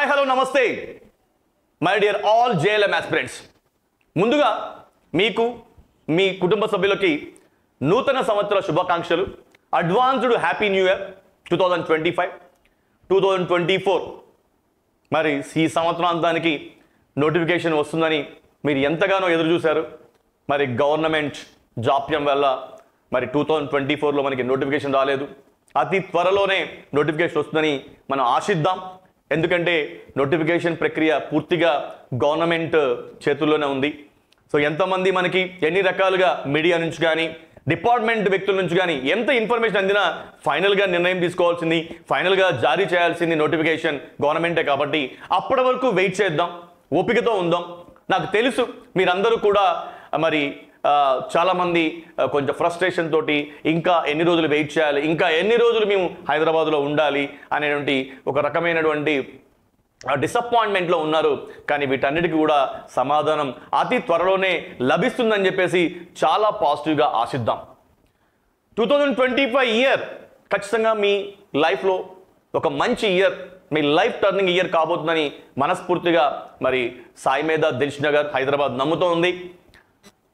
Hi hello నమస్తే my dear all JLM aspirants. ముందుగా మీకు మీ కుటుంబ సభ్యులకి నూతన సంవత్సర శుభాకాంక్షలు. Advanced happy new year 2025 2024. మరి ఈ సంవత్సరాంతానికి నోటిఫికేషన్ వస్తుందని మీరు ఎంతగానో ఎదురు చూశారు. మరి గవర్నమెంట్ జాప్యం వల్ల మరి 2024లో మనకి నోటిఫికేషన్ రాలేదు. అతి త్వరలోనే నోటిఫికేషన్ వస్తుందని మనం ఆశిద్దాం. ఎందుకంటే నోటిఫికేషన్ ప్రక్రియ పూర్తిగా గవర్నమెంట్ చేతుల్లోనే ఉంది. సో ఎంతమంది మనకి ఎన్ని రకాలుగా మీడియా నుంచి కానీ డిపార్ట్మెంట్ వ్యక్తుల నుంచి కానీ ఎంత ఇన్ఫర్మేషన్ అందినా ఫైనల్గా నిర్ణయం తీసుకోవాల్సింది, ఫైనల్గా జారీ చేయాల్సింది నోటిఫికేషన్ గవర్నమెంటే. కాబట్టి అప్పటి వరకు వెయిట్ చేద్దాం, ఓపికతో ఉందాం. నాకు తెలుసు మీరందరూ కూడా మరి చాలామంది కొంచెం ఫ్రస్ట్రేషన్ తోటి ఇంకా ఎన్ని రోజులు వెయిట్ చేయాలి, ఇంకా ఎన్ని రోజులు మేము హైదరాబాద్లో ఉండాలి అనేటువంటి ఒక రకమైనటువంటి డిసప్పాయింట్మెంట్లో ఉన్నారు. కానీ వీటన్నిటికీ కూడా సమాధానం అతి త్వరలోనే లభిస్తుందని చెప్పేసి చాలా పాజిటివ్గా ఆశిద్దాం. 2025 ఇయర్ ఖచ్చితంగా మీ లైఫ్లో ఒక మంచి ఇయర్, మీ లైఫ్ టర్నింగ్ ఇయర్ కాబోతుందని మనస్ఫూర్తిగా మరి సాయి మీద దిల్షుఖ్నగర్ హైదరాబాద్ నమ్ముతూ ఉంది.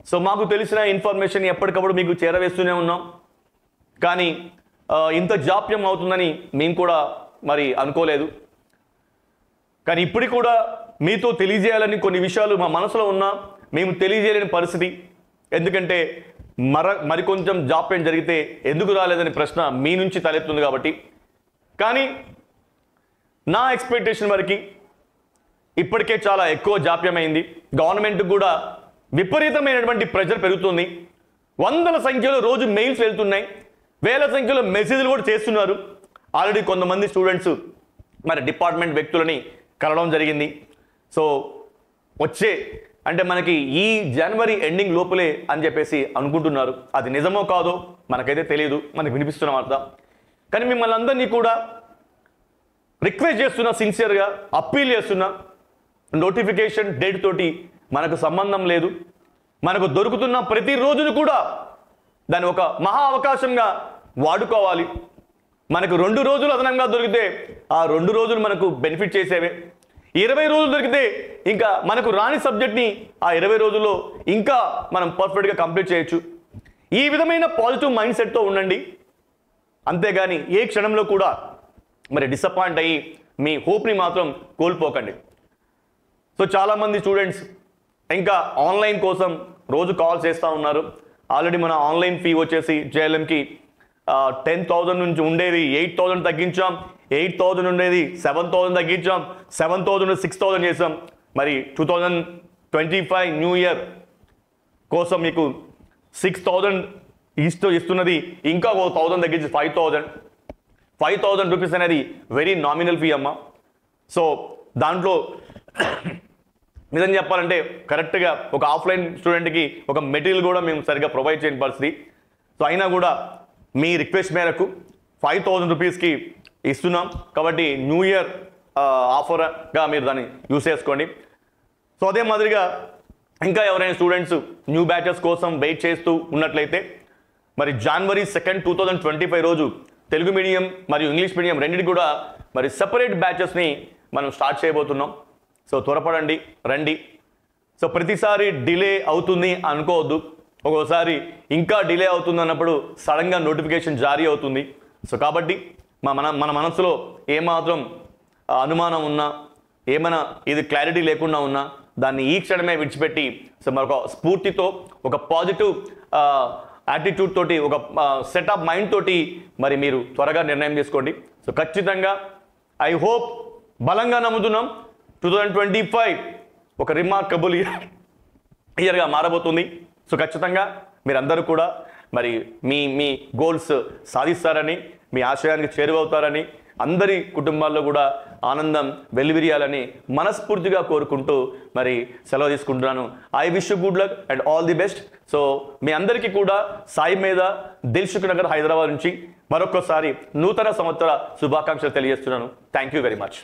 సో మాకు తెలిసిన ఇన్ఫర్మేషన్ ఎప్పటికప్పుడు మీకు చేరవేస్తూనే ఉన్నాం. కానీ ఇంత జాప్యం అవుతుందని మేము కూడా మరి అనుకోలేదు. కానీ ఇప్పటికి కూడా మీతో తెలియజేయాలని కొన్ని విషయాలు మా మనసులో ఉన్నా మేము తెలియజేయలేని పరిస్థితి. ఎందుకంటే మరికొంచెం జాప్యం జరిగితే ఎందుకు రాలేదని ప్రశ్న మీ నుంచి తలెత్తుంది కాబట్టి. కానీ నా ఎక్స్పెక్టేషన్ వరకు ఇప్పటికే చాలా ఎక్కువ జాప్యమైంది. గవర్నమెంట్ కూడా విపరీతమైనటువంటి ప్రెషర్ పెరుగుతుంది. వందల సంఖ్యలో రోజు మెయిల్స్ వెళ్తున్నాయి, వేల సంఖ్యలో మెసేజ్లు కూడా చేస్తున్నారు. ఆల్రెడీ కొంతమంది స్టూడెంట్స్ మరి డిపార్ట్మెంట్ వ్యక్తులని కలవడం జరిగింది. సో వచ్చే అంటే మనకి ఈ జనవరి ఎండింగ్ లోపలే అని చెప్పేసి అనుకుంటున్నారు. అది నిజమో కాదో మనకైతే తెలియదు, మనకు వినిపిస్తున్న వార్త. కానీ మిమ్మల్ని అందరినీ కూడా రిక్వెస్ట్ చేస్తున్నా, సిన్సియర్గా అప్పీల్ చేస్తున్నా, నోటిఫికేషన్ డేట్ తోటి మనకు సంబంధం లేదు. మనకు దొరుకుతున్న ప్రతి రోజును కూడా దాన్ని ఒక మహా అవకాశంగా వాడుకోవాలి. మనకు 2 రోజులు అదనంగా దొరికితే ఆ 2 రోజులు మనకు బెనిఫిట్ చేసేవే. 20 రోజులు దొరికితే ఇంకా మనకు రాని సబ్జెక్ట్ని ఆ 20 రోజుల్లో ఇంకా మనం పర్ఫెక్ట్గా కంప్లీట్ చేయొచ్చు. ఈ విధమైన పాజిటివ్ మైండ్ సెట్తో ఉండండి. అంతేగాని ఏ క్షణంలో కూడా మరి డిసప్పాయింట్ అయ్యి మీ హోప్ని మాత్రం కోల్పోకండి. సో చాలామంది స్టూడెంట్స్ ఇంకా ఆన్లైన్ కోసం రోజు కాల్ చేస్తూ ఉన్నారు. ఆల్రెడీ మన ఆన్లైన్ ఫీ వచ్చేసి జేఎల్ఎంకి 10,000 నుంచి ఉండేది 8,000 తగ్గించాం, 8,000 ఉండేది 7,000 తగ్గించాం, 7,000 6,000 చేసాం. మరి 2025 న్యూ ఇయర్ కోసం మీకు 6,000 ఇస్తున్నది ఇంకా 1,000 తగ్గించి 5,000 రూపీస్ అనేది వెరీ నామినల్ ఫీ అమ్మ. సో దాంట్లో నిజం చెప్పాలంటే కరెక్ట్గా ఒక ఆఫ్లైన్ స్టూడెంట్కి ఒక మెటీరియల్ కూడా మేము సరిగ్గా ప్రొవైడ్ చేయని పరిస్థితి. సో అయినా కూడా మీ రిక్వెస్ట్ మేరకు 5,000 రూపీస్కి ఇస్తున్నాం. కాబట్టి న్యూ ఇయర్ ఆఫర్గా మీరు దాన్ని యూస్ చేసుకోండి. సో అదే మాదిరిగా ఇంకా ఎవరైనా స్టూడెంట్స్ న్యూ బ్యాచెస్ కోసం వెయిట్ చేస్తూ ఉన్నట్లయితే మరి జనవరి 2, 2025 రోజు తెలుగు మీడియం మరియు ఇంగ్లీష్ మీడియం రెండింటి కూడా మరి సెపరేట్ బ్యాచెస్ని మనం స్టార్ట్ చేయబోతున్నాం. సో త్వరపడండి, రండి. సో ప్రతిసారి డిలే అవుతుంది అనుకోవద్దు. ఒక్కోసారి ఇంకా డిలే అవుతుంది అన్నప్పుడు సడన్గా నోటిఫికేషన్ జారీ అవుతుంది. సో కాబట్టి మన మనసులో ఏమాత్రం అనుమానం ఉన్నా, ఏమైనా ఇది క్లారిటీ లేకుండా ఉన్నా దాన్ని ఈ క్షణమే విడిచిపెట్టి సో మరొక స్ఫూర్తితో, ఒక పాజిటివ్ యాటిట్యూడ్ తోటి, ఒక సెట్ ఆఫ్ మైండ్ తోటి మరి మీరు త్వరగా నిర్ణయం తీసుకోండి. సో ఖచ్చితంగా ఐ హోప్, బలంగా నమ్ముతున్నాం 2025 ఒక రిమార్కబుల్ ఇయర్గా మారబోతుంది. సో ఖచ్చితంగా మీరందరూ కూడా మరి మీ గోల్స్ సాధిస్తారని, మీ ఆశయానికి చేరువవుతారని, అందరి కుటుంబాల్లో కూడా ఆనందం వెల్లివిరియాలని మనస్ఫూర్తిగా కోరుకుంటూ మరి సెలవు తీసుకుంటున్నాను. I wish you good luck and all the best. So మీ అందరికీ కూడా సాయి మీద దిల్షుఖ్నగర్ హైదరాబాద్ నుంచి మరొకసారి నూతన సంవత్సర శుభాకాంక్షలు తెలియజేస్తున్నాను. Thank you very much.